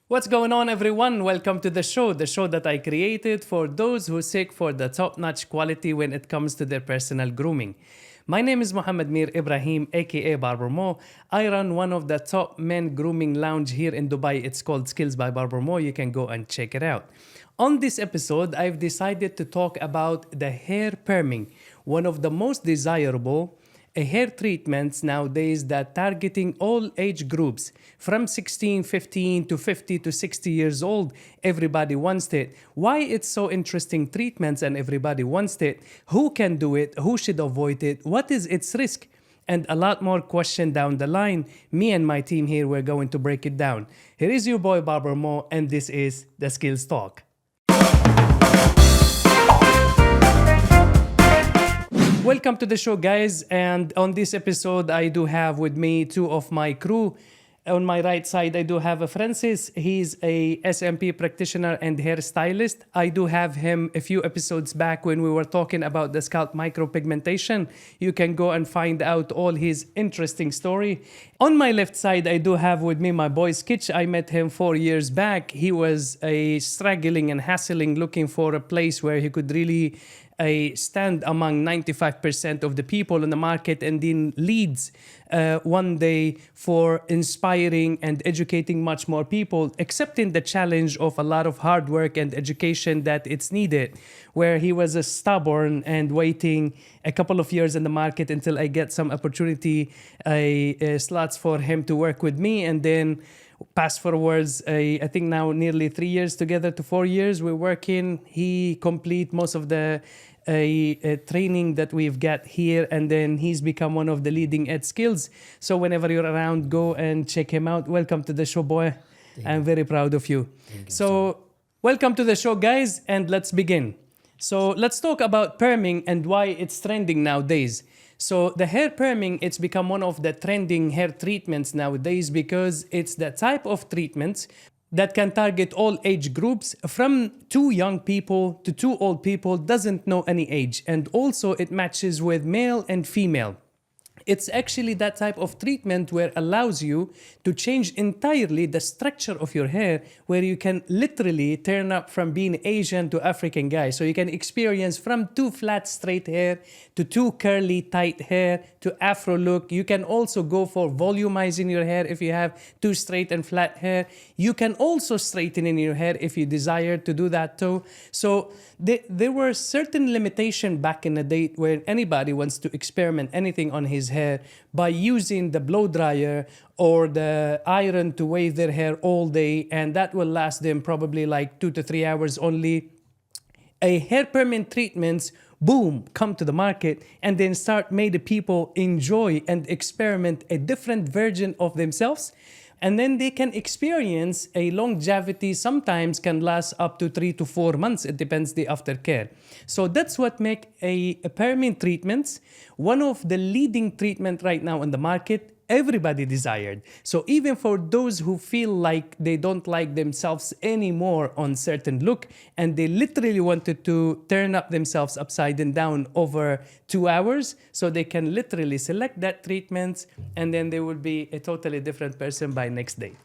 What's going on, everyone? Welcome to the show that I created for those who seek for the top-notch quality when it comes to their personal grooming. My name is Mohamad Mir Ebrahim, aka BARBER Mo. I run one of the top men grooming lounge here in Dubai. It's called Skills by BARBER Mo. You can go and check it out. On this episode, I've decided to talk about the hair perming, one of the most desirable hair treatments nowadays that targeting all age groups from 16, 15 to 50 to 60 years old. Everybody wants it. Why it's so interesting treatments and everybody wants it? Who can do it? Who should avoid it? What is its risk? And a lot more question down the line. Me and my team here, we're going to break it down. Here is your boy Barber Mo, and this is the Skills Talk. Welcome to the show, guys. And on this episode, I do have with me two of my crew. On my right side, I do have a Francis. He's a SMP practitioner and hairstylist. I do have him a few episodes back when we were talking about the scalp micropigmentation. You can go and find out all his interesting story. On my left side, I do have with me my boy Skitch. I met him 4 years back. He was struggling and hassling, looking for a place where he could really stand among 95% of the people in the market, and then leads one day for inspiring and educating much more people, accepting the challenge of a lot of hard work and education that it's needed, where he was stubborn and waiting a couple of years in the market until I get some opportunity slots for him to work with me. And then fast forwards, I think now nearly 3 years together to 4 years we're working. He complete most of the training that we've got here, and then he's become one of the leading at Skills. So whenever you're around, go and check him out. Welcome to the show, boy. I'm very proud of you. So welcome to the show, guys, and let's begin. So let's talk about perming and why it's trending nowadays. So the hair perming, it's become one of the trending hair treatments nowadays because it's the type of treatments that can target all age groups, from too young people to too old people, doesn't know any age. And also it matches with male and female. It's actually that type of treatment where allows you to change entirely the structure of your hair, where you can literally turn up from being Asian to African guy. So you can experience from too flat straight hair to too curly tight hair to afro look. You can also go for volumizing your hair if you have too straight and flat hair. You can also straighten in your hair if you desire to do that too. So there were certain limitations back in the day where anybody wants to experiment anything on his hair by using the blow dryer or the iron to wave their hair all day, and that will last them probably like 2 to 3 hours only. A hair permanent treatments, boom, come to the market and then start made the people enjoy and experiment a different version of themselves. And then they can experience a longevity, sometimes can last up to 3 to 4 months. It depends the aftercare. So that's what make a permanent treatments one of the leading treatment right now in the market. Everybody desired. So even for those who feel like they don't like themselves anymore on certain look, and they literally wanted to turn up themselves upside and down over 2 hours, so they can literally select that treatment, and then they will be a totally different person by next day.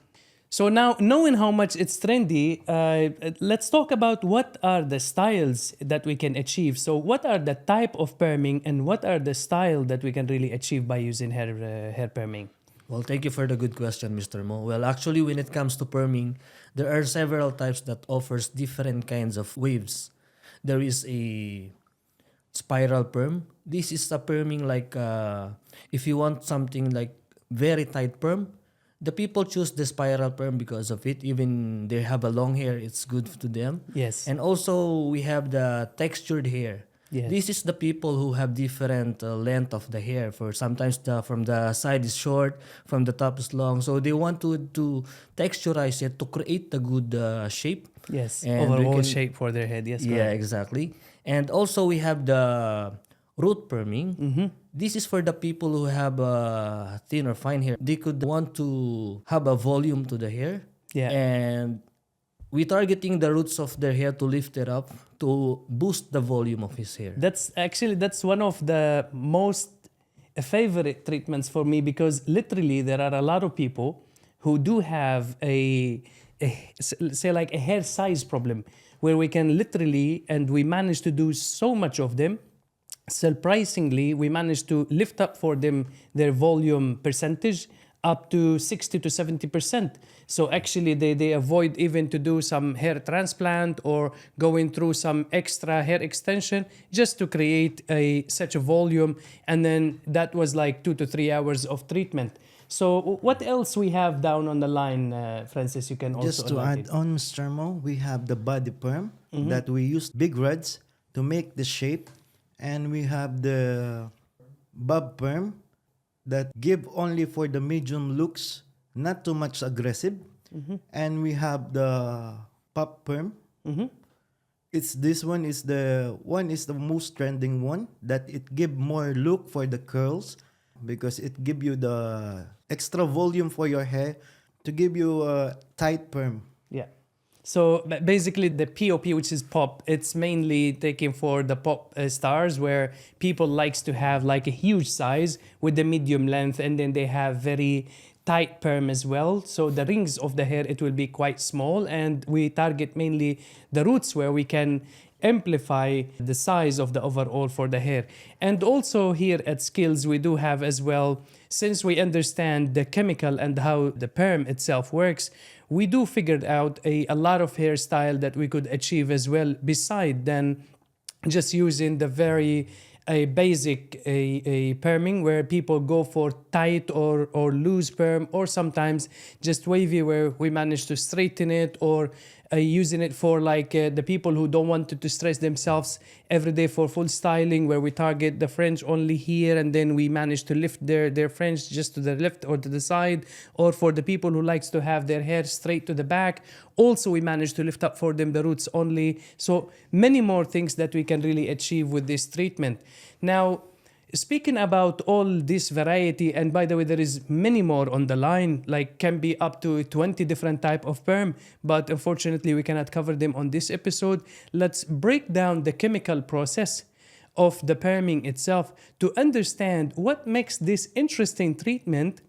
So now, knowing how much it's trendy, let's talk about what are the styles that we can achieve. So what are the type of perming and what are the style that we can really achieve by using hair perming? Well, thank you for the good question, Mr. Mo. Well, actually, when it comes to perming, there are several types that offers different kinds of waves. There is a spiral perm. This is a perming like if you want something like very tight perm, the people choose the spiral perm because of it. Even they have a long hair, it's good to them. Yes. And also we have the textured hair. Yes. This is the people who have different length of the hair. For sometimes from the side is short, from the top is long. So they want to texturize it to create the good shape. Yes. And overall shape for their head. Yes. Yeah, correct. exactly. And also we have the root perming. This is for the people who have thin or fine hair. They could want to have a volume to the hair. Yeah. And we targeting the roots of their hair to lift it up to boost the volume of his hair. That's one of the most favorite treatments for me, because literally there are a lot of people who do have a say like a hair size problem, where we can literally, and we manage to do so much of them. Surprisingly, we managed to lift up for them their volume percentage up to 60 to 70%. So actually they avoid even to do some hair transplant or going through some extra hair extension just to create such a volume. And then that was like 2 to 3 hours of treatment. So what else we have down on the line, Francis? You can also Just to add on, Mr. Mo, we have the body perm that we use big rods to make the shape. And we have the bob perm that give only for the medium looks, not too much aggressive. And we have the pop perm. This one is the most trending one, that it give more look for the curls because it give you the extra volume for your hair to give you a tight perm. Yeah. So basically the POP, which is pop, it's mainly taken for the pop stars, where people likes to have like a huge size with the medium length, and then they have very tight perm as well. So the rings of the hair, it will be quite small, and we target mainly the roots where we can amplify the size of the overall for the hair. And also here at Skills, we do have as well, since we understand the chemical and how the perm itself works, we do figured out a lot of hairstyle that we could achieve as well, beside then just using the very basic perming, where people go for tight or loose perm, or sometimes just wavy, where we manage to straighten it, or using it for like the people who don't want to stress themselves every day for full styling, where we target the fringe only here, and then we manage to lift their fringe just to the left or to the side. Or for the people who likes to have their hair straight to the back, also we manage to lift up for them the roots only. So many more things that we can really achieve with this treatment. Now, speaking about all this variety, and by the way, there is many more on the line, like can be up to 20 different type of perm, but unfortunately we cannot cover them on this episode. Let's break down the chemical process of the perming itself to understand what makes this interesting treatment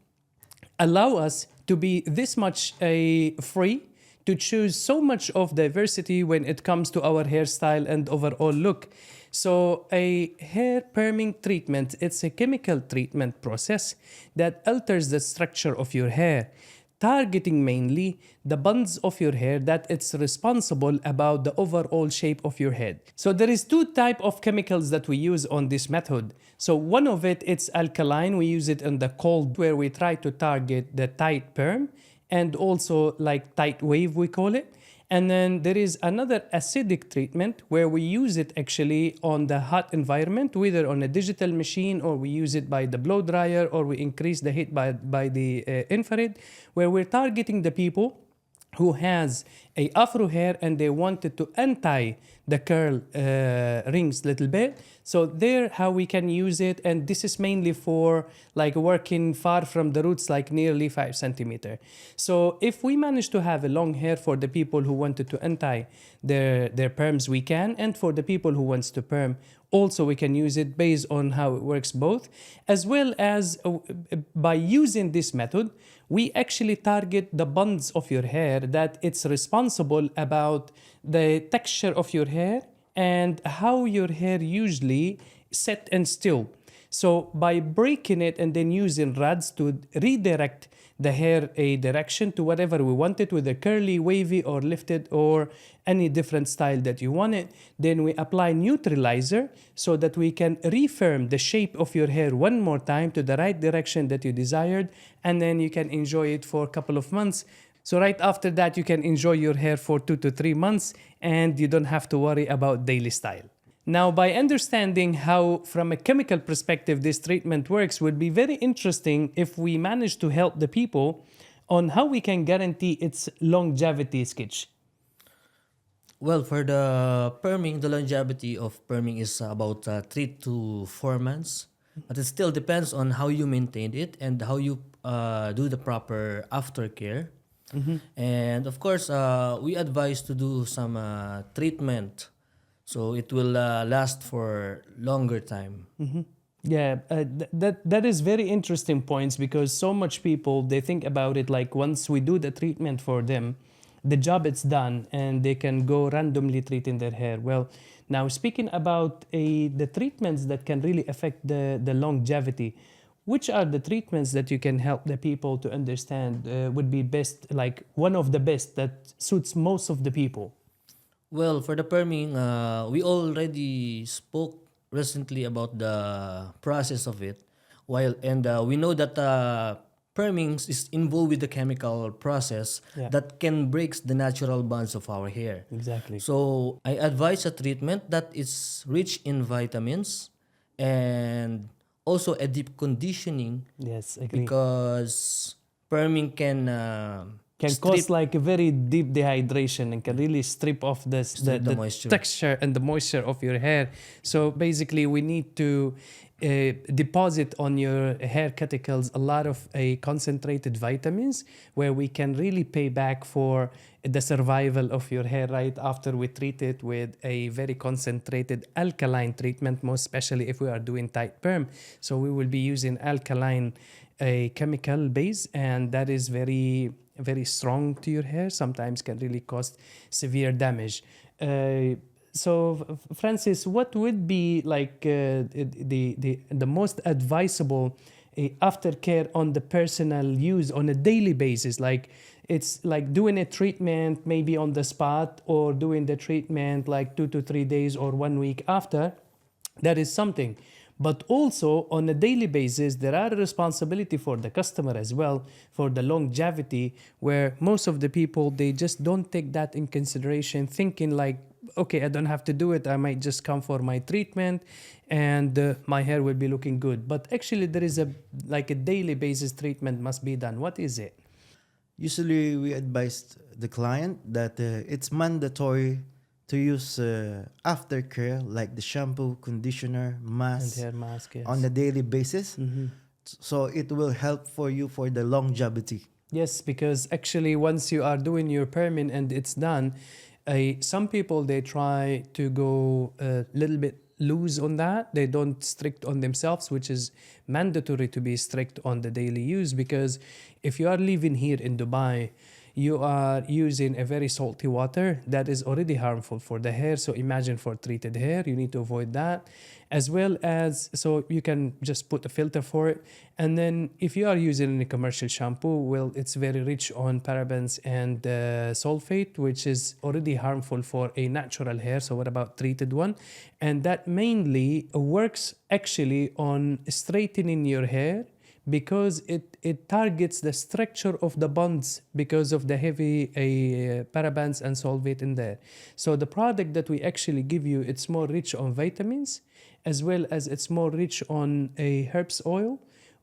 allow us to be this much free to choose so much of diversity when it comes to our hairstyle and overall look. So a hair perming treatment, it's a chemical treatment process that alters the structure of your hair, targeting mainly the buns of your hair that it's responsible about the overall shape of your head. So there is two type of chemicals that we use on this method. So one of it, it's alkaline. We use it in the cold, where we try to target the tight perm and also like tight wave, we call it. And then there is another acidic treatment where we use it actually on the hot environment, whether on a digital machine, or we use it by the blow dryer, or we increase the heat by the infrared, where we're targeting the people who has a afro hair and they wanted to anti the curl rings little bit. So there how we can use it, and this is mainly for like working far from the roots, like nearly 5 centimeter. So if we manage to have a long hair for the people who wanted to anti their perms, we can, and for the people who wants to perm, also we can use it based on how it works both, as well as by using this method, we actually target the buns of your hair that it's responsible about the texture of your hair and how your hair usually set and still. So by breaking it and then using rods to redirect the hair a direction to whatever we want it, whether curly, wavy, or lifted, or any different style that you want it, then we apply neutralizer so that we can refirm the shape of your hair one more time to the right direction that you desired, and then you can enjoy it for a couple of months. So right after that, you can enjoy your hair for 2 to 3 months, and you don't have to worry about daily style. Now, by understanding how, from a chemical perspective, this treatment works, would be very interesting if we manage to help the people on how we can guarantee its longevity, Skitch. Well, for the perming, the longevity of perming is about 3 to 4 months. But it still depends on how you maintain it and how you do the proper aftercare. And of course, we advise to do some treatment so it will last for longer time. Yeah, that is very interesting points, because so much people, they think about it like once we do the treatment for them, the job it's done and they can go randomly treating their hair. Well, now speaking about the treatments that can really affect the longevity, which are the treatments that you can help the people to understand would be best, like one of the best that suits most of the people? Well, for the perming, we already spoke recently about the process of it. We know that perming is involved with the chemical process Yeah. that can breaks the natural bonds of our hair. Exactly. So I advise a treatment that is rich in vitamins and also a deep conditioning, Yes, agree. because perming can Can strip cause like a very deep dehydration and can really strip off the moisture. texture and the moisture of your hair. So basically, we need to deposit on your hair cuticles a lot of concentrated vitamins, where we can really pay back for the survival of your hair right after we treat it with a very concentrated alkaline treatment, most especially if we are doing tight perm. So we will be using alkaline a chemical base, and that is very very strong to your hair, sometimes can really cause severe damage. Francis, what would be like the most advisable aftercare on the personal use on a daily basis? Like it's like doing a treatment maybe on the spot, or doing the treatment like 2 to 3 days or 1 week after. That is something. But also on a daily basis, there are a responsibility for the customer as well for the longevity, where most of the people, they just don't take that in consideration, thinking like, okay, I don't have to do it. I might just come for my treatment and my hair will be looking good. But actually there is a daily basis treatment must be done. What is it? Usually, we advise the client that it's mandatory to use aftercare like the shampoo, conditioner, And mask hair mask, yes. on a daily basis. So it will help for you for the longevity. Yes, because actually once you are doing your perming and it's done, some people, they try to go a little bit loose on that. They don't strict on themselves, which is mandatory to be strict on the daily use, because if you are living here in Dubai, you are using a very salty water that is already harmful for the hair. So imagine for treated hair, you need to avoid that, as well as, so you can just put a filter for it. And then if you are using a commercial shampoo, well, it's very rich on parabens and sulfate, which is already harmful for a natural hair. So what about treated one? And that mainly works actually on straightening your hair, because it targets the structure of the bonds because of the heavy parabens and solvate in there. So the product that we actually give you, it's more rich on vitamins, as well as it's more rich on a herbs oil,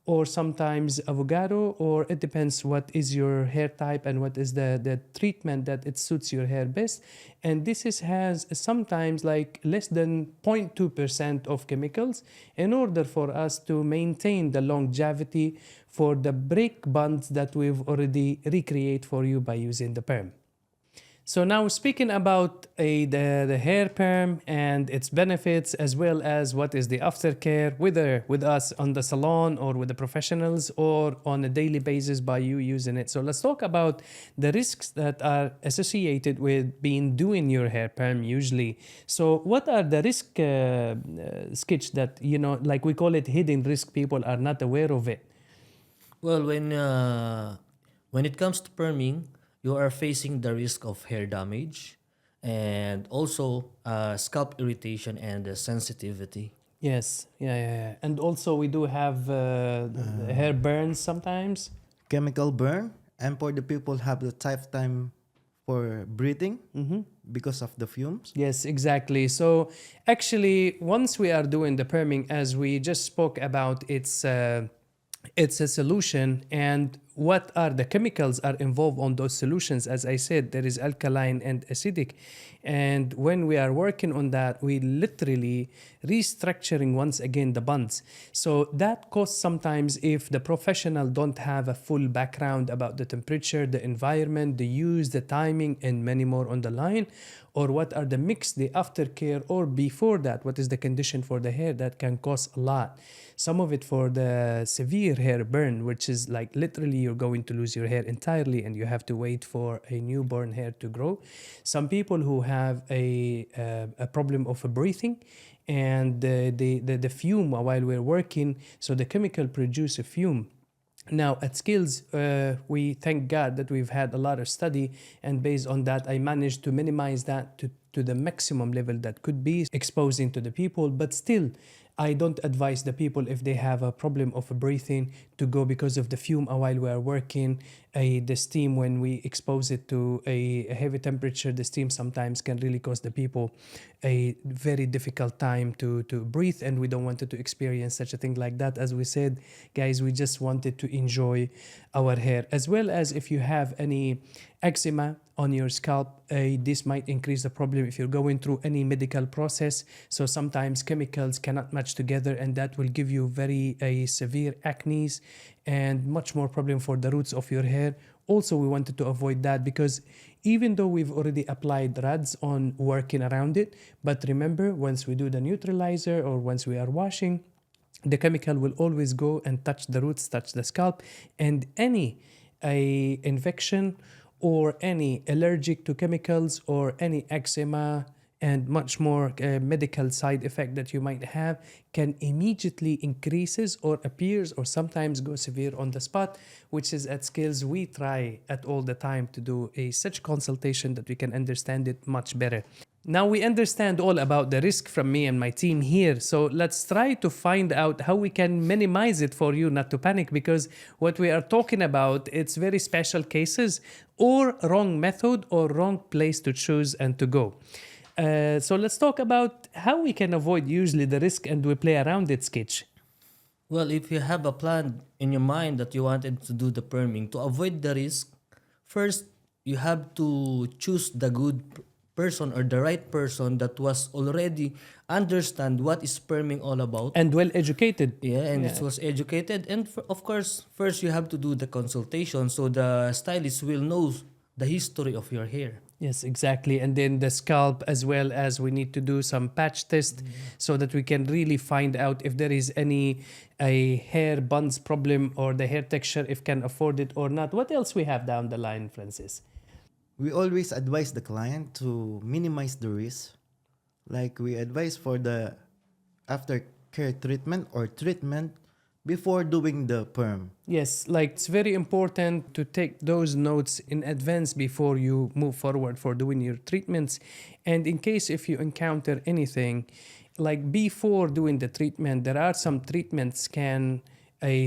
or sometimes avocado, or it depends what is your hair type and what is the treatment that it suits your hair best. And this has sometimes like less than 0.2% of chemicals, in order for us to maintain the longevity for the break bonds that we've already recreate for you by using the perm. So now speaking about the hair perm and its benefits, as well as what is the aftercare, whether with us on the salon or with the professionals or on a daily basis by you using it. So let's talk about the risks that are associated with doing your hair perm usually. So what are the risk sketch that, like we call it hidden risk, people are not aware of it? Well, when it comes to perming, you are facing the risk of hair damage and also scalp irritation and sensitivity. Yes, yeah. And also we do have hair burns sometimes. Chemical burn, and for the people have the tough time for breathing because of the fumes. Yes, exactly. So actually, once we are doing the perming, as we just spoke about, it's a solution, and what are the chemicals are involved on those solutions. As I said, there is alkaline and acidic, and when we are working on that, we literally restructuring once again the bonds. So that costs sometimes, if the professional don't have a full background about the temperature, the environment, the use, the timing, and many more on the line, or what are the mix, the aftercare, or before that, what is the condition for the hair, that can cost a lot. Some of it for the severe hair burn, which is like literally you're going to lose your hair entirely and you have to wait for a newborn hair to grow. Some people who have a problem of breathing, and the fume while we're working, so the chemical produce a fume. Now at Skills, we thank God that we've had a lot of study, and based on that, I managed to minimize that to the maximum level that could be exposing to the people. But still, I don't advise the people if they have a problem of breathing to go because of the fume while we are working. The steam, when we expose it to a heavy temperature, the steam sometimes can really cause the people a very difficult time to breathe, and we don't want to experience such a thing like that. As we said, guys, we just wanted to enjoy our hair. As well as if you have any eczema on your scalp, this might increase the problem if you're going through any medical process. So sometimes chemicals cannot match together, and that will give you very severe acne and much more problem for the roots of your hair. Also, we wanted to avoid that because even though we've already applied rods on working around it, but remember, once we do the neutralizer or once we are washing, the chemical will always go and touch the roots, touch the scalp, and any infection or any allergic to chemicals or any eczema and much more medical side effect that you might have can immediately increases or appears or sometimes go severe on the spot, which is at Skills we try at all the time to do such consultation that we can understand it much better. Now we understand all about the risk from me and my team here, so let's try to find out how we can minimize it for you not to panic, because what we are talking about, it's very special cases or wrong method or wrong place to choose and to go. So let's talk about how we can avoid usually the risk and we play around it, Skitch. Well, if you have a plan in your mind that you wanted to do the perming, to avoid the risk, first you have to choose the good person or the right person that was already understand what is perming all about. And well educated. It was educated. And of course, first you have to do the consultation so the stylist will know the history of your hair. Yes, exactly. And then the scalp, as well as we need to do some patch test so that we can really find out if there is a hair buns problem or the hair texture, if can afford it or not. What else we have down the line, Francis? We always advise the client to minimize the risk. Like we advise for the aftercare treatment or treatment before doing the perm. Yes, like it's very important to take those notes in advance before you move forward for doing your treatments. And in case if you encounter anything, like before doing the treatment, there are some treatments can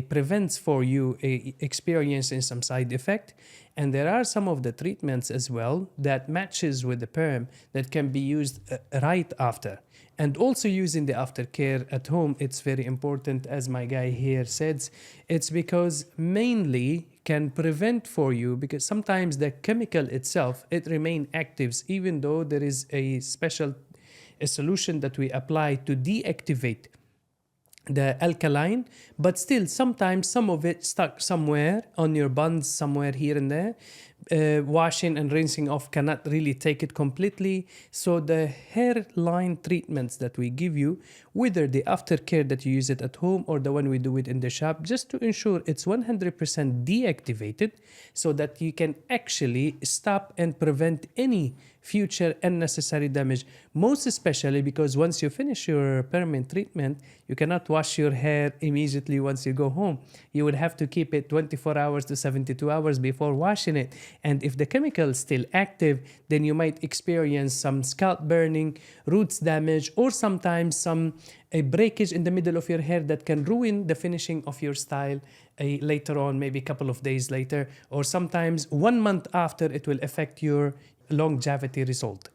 prevents for you experiencing some side effect. And there are some of the treatments as well that matches with the perm that can be used right after. And also using the aftercare at home, it's very important, as my guy here says. It's because mainly can prevent for you, because sometimes the chemical itself, it remain active, even though there is a solution that we apply to deactivate the alkaline, but still sometimes some of it stuck somewhere on your buns, somewhere here and there. Washing and rinsing off cannot really take it completely. So the hairline treatments that we give you, whether the aftercare that you use it at home or the one we do it in the shop, just to ensure it's 100% deactivated so that you can actually stop and prevent any future unnecessary damage. Most especially because once you finish your permanent treatment, you cannot wash your hair immediately once you go home. You would have to keep it 24 hours to 72 hours before washing it. And if the chemical is still active, then you might experience some scalp burning, roots damage, or sometimes a breakage in the middle of your hair that can ruin the finishing of your style later on, maybe a couple of days later, or sometimes 1 month after. It will affect your longevity result.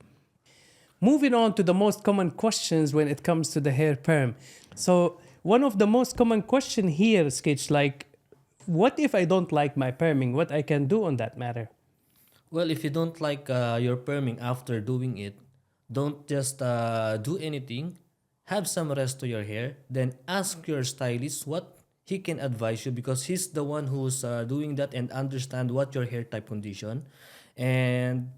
Moving on to the most common questions when it comes to the hair perm. So one of the most common question here, Skitch, like, what if I don't like my perming? What I can do on that matter? Well, if you don't like your perming after doing it, don't just do anything. Have some rest to your hair. Then ask your stylist what he can advise you, because he's the one who's doing that and understand what your hair type condition. And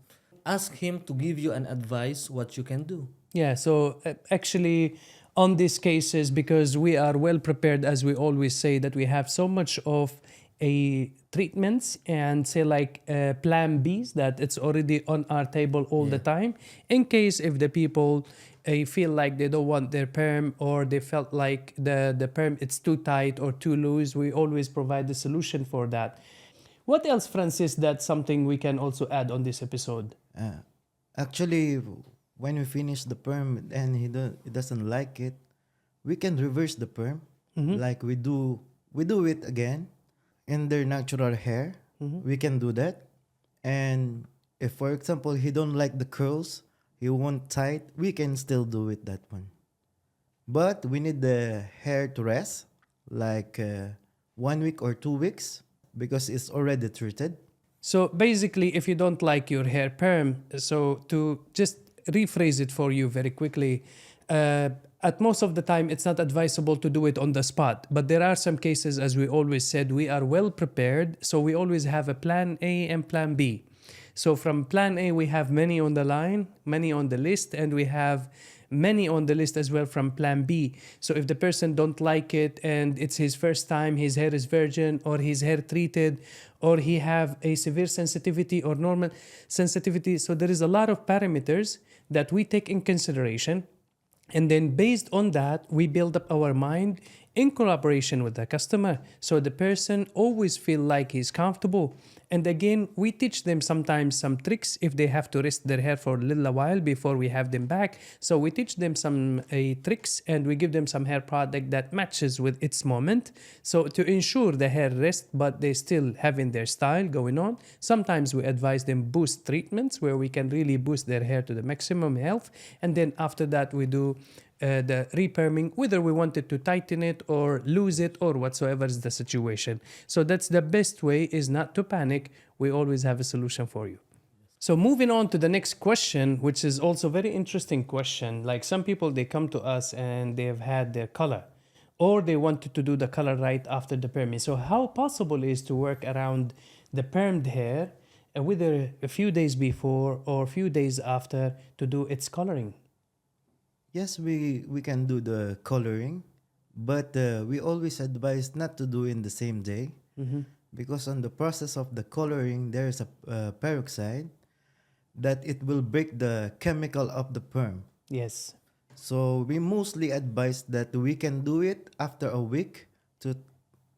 ask him to give you an advice what you can do. Yeah, so actually on these cases, because we are well prepared, as we always say, that we have so much of a treatments and say like plan Bs that it's already on our table all the time in case if the people feel like they don't want their perm or they felt like the perm it's too tight or too loose. We always provide the solution for that. What else, Francis, that's something we can also add on this episode? Actually, when we finish the perm and he doesn't like it, we can reverse the perm, like we do it again in their natural hair. We can do that. And if, for example, he don't like the curls, he want tight, we can still do it that one. But we need the hair to rest, like 1 week or 2 weeks, because it's already treated. So basically, if you don't like your hair perm, so to just rephrase it for you very quickly, at most of the time, it's not advisable to do it on the spot. But there are some cases, as we always said, we are well prepared. So we always have a plan A and plan B. So from plan A, we have many on the line, many on the list, and we have many on the list as well from plan B. So if the person don't like it and it's his first time, his hair is virgin or his hair treated, or he have a severe sensitivity or normal sensitivity. So there is a lot of parameters that we take in consideration. And then based on that, we build up our mind in collaboration with the customer. So the person always feel like he's comfortable. And again, we teach them sometimes some tricks if they have to rest their hair for a little while before we have them back. So we teach them some tricks and we give them some hair product that matches with its moment. So to ensure the hair rest, but they still having their style going on. Sometimes we advise them boost treatments where we can really boost their hair to the maximum health. And then after that, we do the re-perming, whether we wanted to tighten it or lose it or whatsoever is the situation. So that's the best way, is not to panic. We always have a solution for you. So moving on to the next question, which is also very interesting question. Like some people, they come to us and they have had their color or they wanted to do the color right after the perming. So how possible is to work around the permed hair, whether a few days before or a few days after, to do its coloring? Yes, we can do the coloring, but we always advise not to do in the same day, because on the process of the coloring, there is a peroxide that it will break the chemical of the perm. Yes. So we mostly advise that we can do it after a week to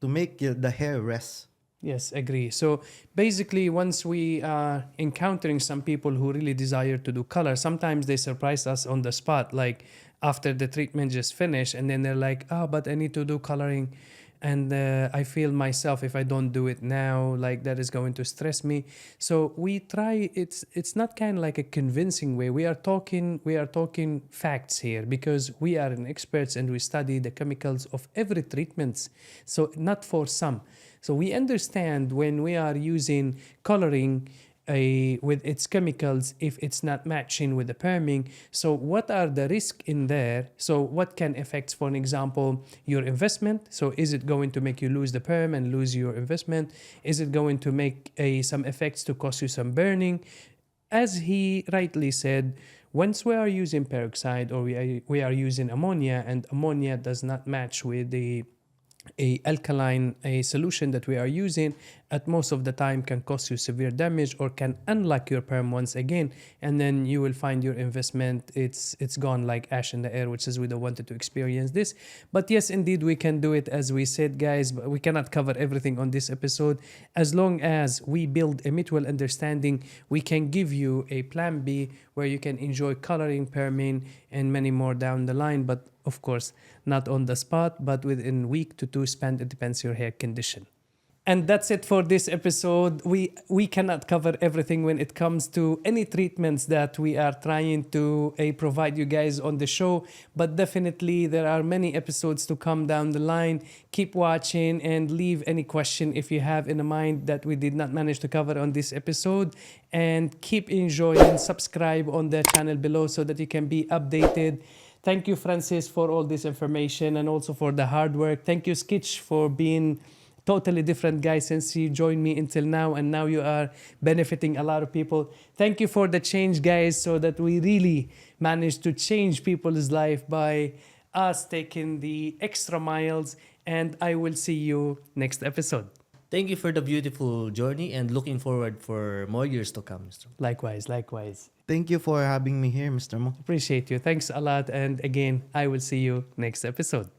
make the hair rest. Yes, agree. So basically, once we are encountering some people who really desire to do color, sometimes they surprise us on the spot, like after the treatment just finished, and then they're like, oh, but I need to do coloring. And I feel myself, if I don't do it now, like that is going to stress me. So we try, it's not kind of like a convincing way. We are talking facts here because we are an experts and we study the chemicals of every treatments. So not for some. So we understand when we are using coloring with its chemicals, if it's not matching with the perming. So what are the risks in there? So what can affect, for an example, your investment? So is it going to make you lose the perm and lose your investment? Is it going to make some effects to cause you some burning? As he rightly said, once we are using peroxide or we are using ammonia, and ammonia does not match with the alkaline solution that we are using, at most of the time can cause you severe damage or can unlock your perm once again, and then you will find your investment it's gone like ash in the air, which is we don't want to experience this. But yes, indeed, we can do it, as we said, guys, but we cannot cover everything on this episode. As long as we build a mutual understanding, we can give you a plan B where you can enjoy coloring, perming, and many more down the line. But of course, not on the spot, but within week to two span. It depends your hair condition. And that's it for this episode. We cannot cover everything when it comes to any treatments that we are trying to provide you guys on the show. But definitely there are many episodes to come down the line. Keep watching and leave any question if you have in mind that we did not manage to cover on this episode. And keep enjoying. Subscribe on the channel below so that you can be updated. Thank you, Francis, for all this information and also for the hard work. Thank you, Skitch, for being totally different guy since you joined me until now, and now you are benefiting a lot of people. Thank you for the change, guys, so that we really managed to change people's life by us taking the extra miles. And I will see you next episode. Thank you for the beautiful journey and looking forward for more years to come, Mr. Mo. Likewise, likewise. Thank you for having me here, Mr. Mo. Appreciate you. Thanks a lot. And again, I will see you next episode.